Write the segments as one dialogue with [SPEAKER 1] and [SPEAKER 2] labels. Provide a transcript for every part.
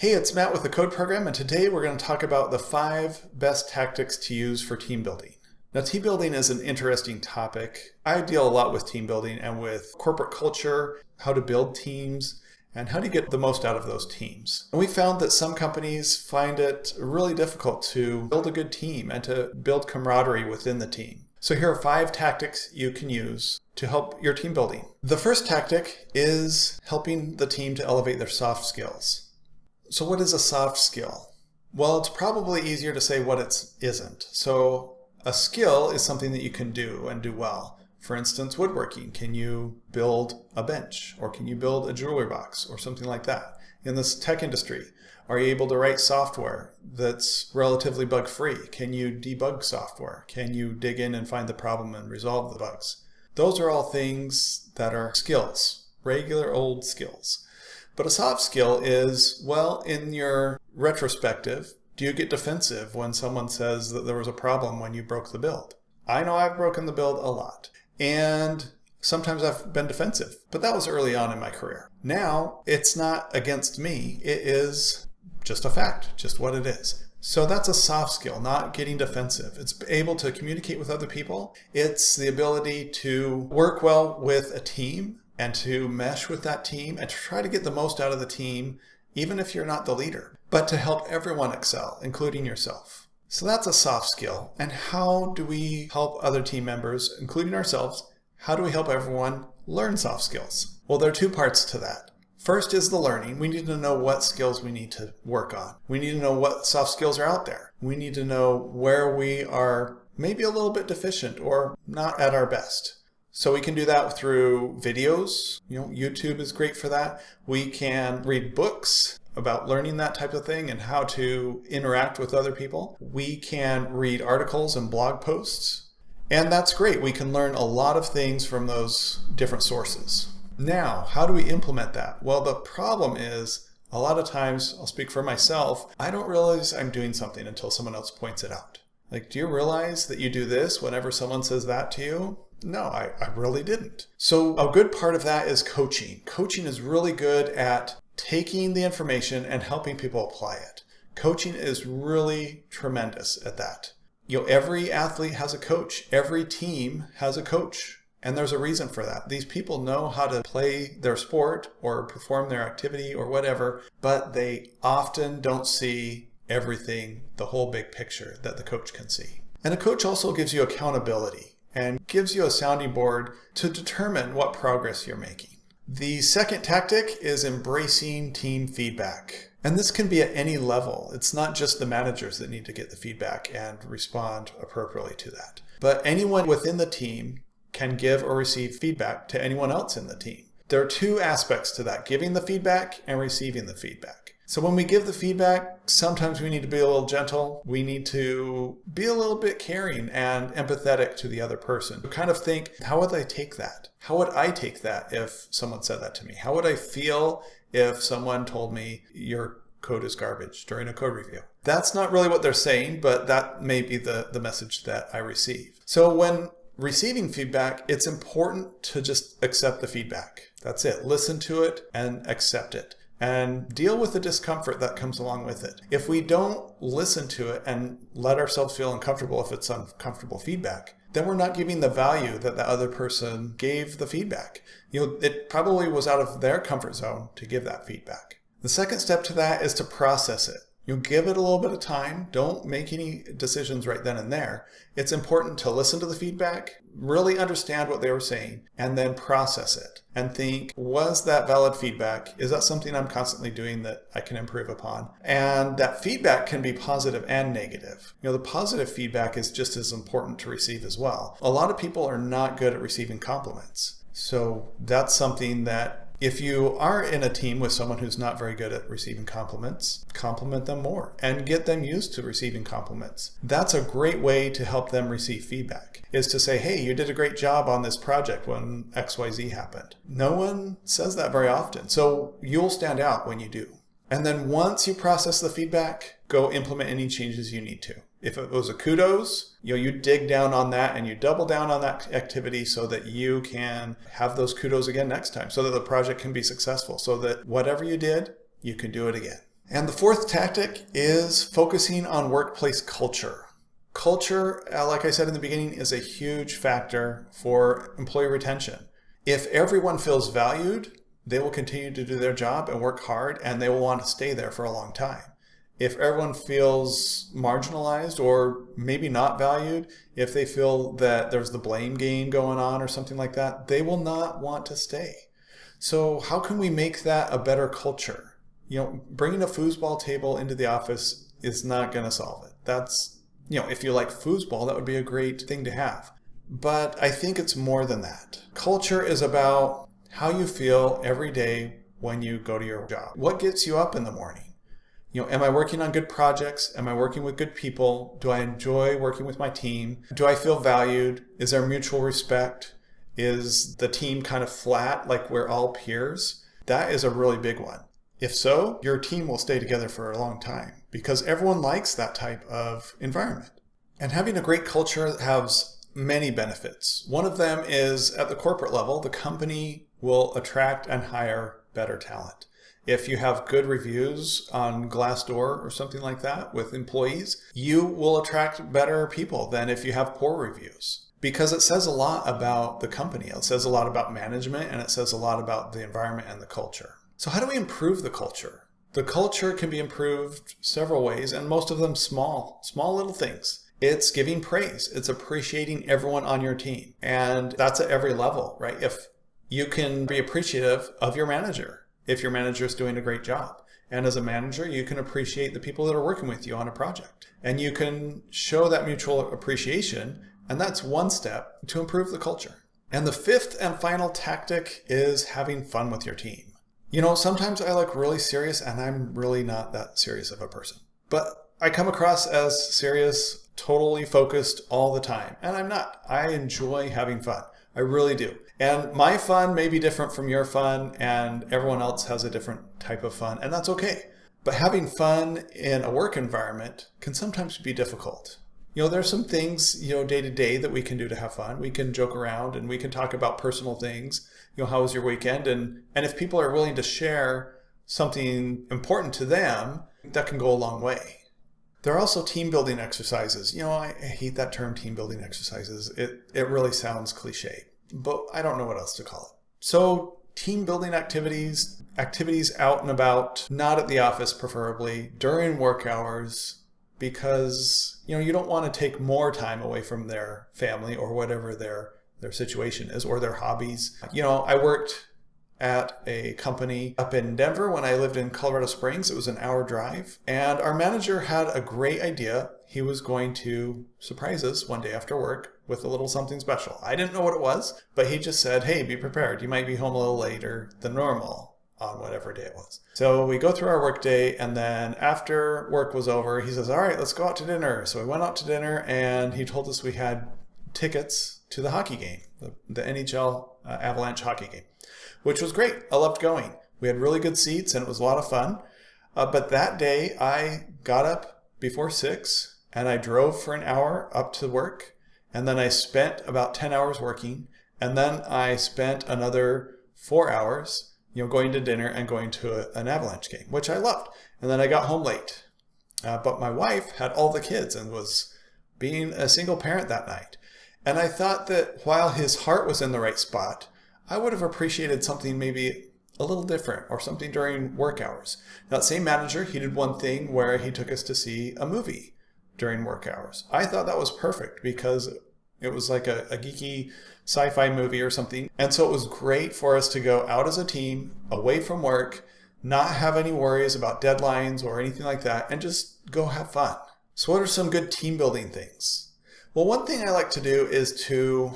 [SPEAKER 1] Hey, it's Matt with the Code Program, and today we're going to talk about the 5 best tactics to use for team building. Now, team building is an interesting topic. I deal a lot with team building and with corporate culture, how to build teams, and how to get the most out of those teams. And we found that some companies find it really difficult to build a good team and to build camaraderie within the team. So here are 5 tactics you can use to help your team building. The first tactic is helping the team to elevate their soft skills. So what is a soft skill? Well, it's probably easier to say what it isn't. So a skill is something that you can do and do well. For instance, woodworking. Can you build a bench? Or can you build a jewelry box? Or something like that. In this tech industry, are you able to write software that's relatively bug-free? Can you debug software? Can you dig in and find the problem and resolve the bugs? Those are all things that are skills, regular old skills. But a soft skill is, well, in your retrospective, do you get defensive when someone says that there was a problem when you broke the build? I know I've broken the build a lot. And sometimes I've been defensive, but that was early on in my career. Now, it's not against me. It is just a fact, just what it is. So that's a soft skill, not getting defensive. It's able to communicate with other people. It's the ability to work well with a team and to mesh with that team and to try to get the most out of the team, even if you're not the leader, but to help everyone excel, including yourself. So that's a soft skill. And how do we help other team members, including ourselves? How do we help everyone learn soft skills? Well, there are 2 parts to that. First is the learning. We need to know what skills we need to work on. We need to know what soft skills are out there. We need to know where we are maybe a little bit deficient or not at our best. So we can do that through videos. YouTube is great for that. We can read books about learning that type of thing and how to interact with other people. We can read articles and blog posts. And that's great. We can learn a lot of things from those different sources. Now, how do we implement that? Well, the problem is a lot of times, I'll speak for myself, I don't realize I'm doing something until someone else points it out. Like, do you realize that you do this whenever someone says that to you? No, I really didn't. So a good part of that is coaching. Coaching is really good at taking the information and helping people apply it. Coaching is really tremendous at that. Every athlete has a coach. Every team has a coach. And there's a reason for that. These people know how to play their sport or perform their activity or whatever, but they often don't see everything, the whole big picture that the coach can see. And a coach also gives you accountability and gives you a sounding board to determine what progress you're making. The second tactic is embracing team feedback. And this can be at any level. It's not just the managers that need to get the feedback and respond appropriately to that. But anyone within the team can give or receive feedback to anyone else in the team. There are 2 aspects to that, giving the feedback and receiving the feedback. So when we give the feedback, sometimes we need to be a little gentle. We need to be a little bit caring and empathetic to the other person. Kind of think, how would I take that? How would I take that if someone said that to me? How would I feel if someone told me your code is garbage during a code review? That's not really what they're saying, but that may be the message that I receive. So when receiving feedback, it's important to just accept the feedback. That's it. Listen to it and accept it. And deal with the discomfort that comes along with it. If we don't listen to it and let ourselves feel uncomfortable if it's uncomfortable feedback, then we're not giving the value that the other person gave the feedback. It probably was out of their comfort zone to give that feedback. The second step to that is to process it. Give it a little bit of time. Don't make any decisions right then and there. It's important to listen to the feedback, really understand what they were saying, and then process it and think, was that valid feedback? Is that something I'm constantly doing that I can improve upon? And that feedback can be positive and negative. The positive feedback is just as important to receive as well. A lot of people are not good at receiving compliments. So that's something that if you are in a team with someone who's not very good at receiving compliments, compliment them more and get them used to receiving compliments. That's a great way to help them receive feedback, is to say, hey, you did a great job on this project when XYZ happened. No one says that very often, so you'll stand out when you do. And then once you process the feedback, go implement any changes you need to. If it was a kudos, you dig down on that and you double down on that activity so that you can have those kudos again next time, so that the project can be successful, so that whatever you did, you can do it again. And the fourth tactic is focusing on workplace culture. Culture, like I said in the beginning, is a huge factor for employee retention. If everyone feels valued, they will continue to do their job and work hard, and they will want to stay there for a long time. If everyone feels marginalized or maybe not valued, if they feel that there's the blame game going on or something like that, they will not want to stay. So how can we make that a better culture? Bringing a foosball table into the office is not going to solve it. That's, if you like foosball, that would be a great thing to have. But I think it's more than that. Culture is about how you feel every day when you go to your job. What gets you up in the morning? Am I working on good projects? Am I working with good people? Do I enjoy working with my team? Do I feel valued? Is there mutual respect? Is the team kind of flat, like we're all peers? That is a really big one. If so, your team will stay together for a long time because everyone likes that type of environment. And having a great culture has many benefits. One of them is at the corporate level, the company will attract and hire better talent. If you have good reviews on Glassdoor or something like that with employees, you will attract better people than if you have poor reviews. Because it says a lot about the company. It says a lot about management, and it says a lot about the environment and the culture. So how do we improve the culture? The culture can be improved several ways, and most of them small little things. It's giving praise. It's appreciating everyone on your team. And that's at every level, right? If you can be appreciative of your manager, if your manager is doing a great job. And as a manager, you can appreciate the people that are working with you on a project. And you can show that mutual appreciation, and that's one step to improve the culture. And the fifth and final tactic is having fun with your team. Sometimes I look really serious, and I'm really not that serious of a person. But I come across as serious, totally focused all the time. And I'm not. I enjoy having fun. I really do. And my fun may be different from your fun, and everyone else has a different type of fun, and that's okay. But having fun in a work environment can sometimes be difficult. There's some things, day to day that we can do to have fun. We can joke around and we can talk about personal things. How was your weekend? And if people are willing to share something important to them, that can go a long way. There are also team building exercises. I hate that term, team building exercises. It really sounds cliche, but I don't know what else to call it. So team building activities out and about, not at the office preferably, during work hours, because you don't want to take more time away from their family or whatever their situation is, or their hobbies. I worked at a company up in Denver when I lived in Colorado Springs. It was an hour drive, and our manager had a great idea. He was going to surprise us one day after work with a little something special. I didn't know what it was, but he just said, hey, be prepared. You might be home a little later than normal on whatever day it was. So we go through our work day, and then after work was over, he says, all right, let's go out to dinner. So we went out to dinner, and he told us we had tickets to the hockey game, the NHL Avalanche hockey game, which was great. I loved going. We had really good seats, and it was a lot of fun. But that day, I got up before 6, and I drove for an hour up to work, and then I spent about 10 hours working, and then I spent another 4 hours going to dinner and going to an Avalanche game, which I loved. And then I got home late. But my wife had all the kids and was being a single parent that night. And I thought that while his heart was in the right spot, I would have appreciated something maybe a little different or something during work hours. Now, that same manager, he did one thing where he took us to see a movie during work hours. I thought that was perfect because it was like a geeky sci-fi movie or something. And so it was great for us to go out as a team, away from work, not have any worries about deadlines or anything like that, and just go have fun. So what are some good team building things? Well, one thing I like to do is to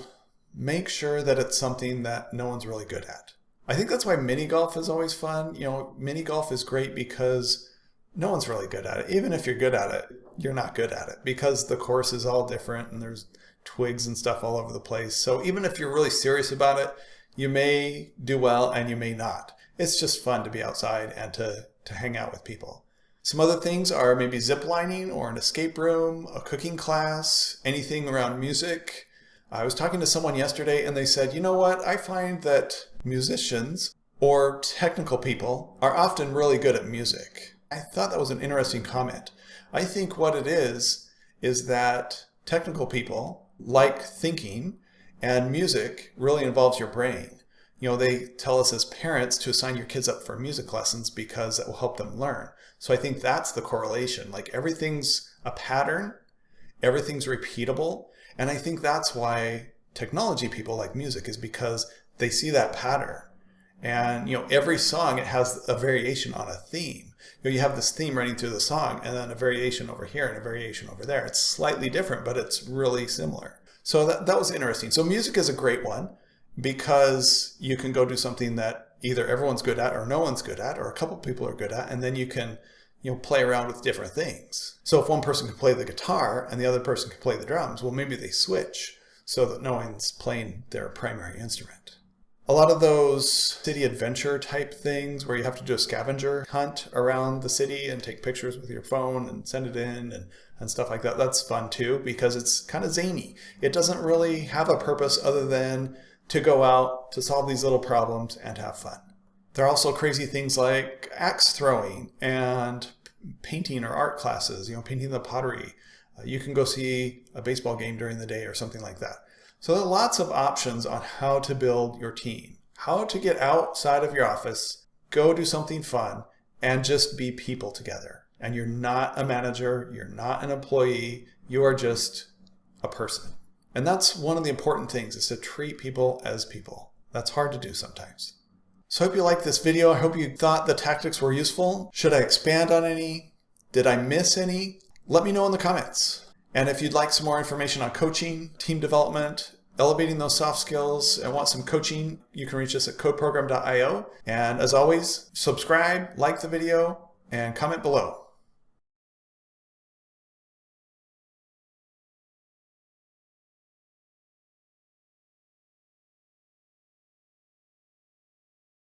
[SPEAKER 1] make sure that it's something that no one's really good at. I think that's why mini golf is always fun. Mini golf is great because no one's really good at it. Even if you're good at it, you're not good at it because the course is all different and there's twigs and stuff all over the place. So even if you're really serious about it, you may do well and you may not. It's just fun to be outside and to hang out with people. Some other things are maybe zip lining or an escape room, a cooking class, anything around music. I was talking to someone yesterday and they said, you know what? I find that musicians or technical people are often really good at music. I thought that was an interesting comment. I think what it is that technical people like thinking, and music really involves your brain. You know, they tell us as parents to assign your kids up for music lessons because it will help them learn. So I think that's the correlation. Like everything's a pattern, everything's repeatable. And I think that's why technology people like music, is because they see that pattern. And, you know, every song, it has a variation on a theme. You know, you have this theme running through the song and then a variation over here and a variation over there. It's slightly different, but it's really similar. So that was interesting. So music is a great one because you can go do something that either everyone's good at or no one's good at, or a couple people are good at, and then you can, you know, play around with different things. So if one person can play the guitar and the other person can play the drums, well, maybe they switch so that no one's playing their primary instrument. A lot of those city adventure type things where you have to do a scavenger hunt around the city and take pictures with your phone and send it in and stuff like that, that's fun too, because it's kind of zany. It doesn't really have a purpose other than to go out to solve these little problems and have fun. There are also crazy things like axe throwing and painting or art classes, you know, painting the pottery. You can go see a baseball game during the day or something like that. So there are lots of options on how to build your team, how to get outside of your office, go do something fun, and just be people together. And you're not a manager, you're not an employee, you are just a person. And that's one of the important things, is to treat people as people. That's hard to do sometimes. So I hope you liked this video. I hope you thought the tactics were useful. Should I expand on any? Did I miss any? Let me know in the comments. And if you'd like some more information on coaching, team development, elevating those soft skills, and want some coaching, you can reach us at codeprogram.io. And as always, subscribe, like the video, and comment below.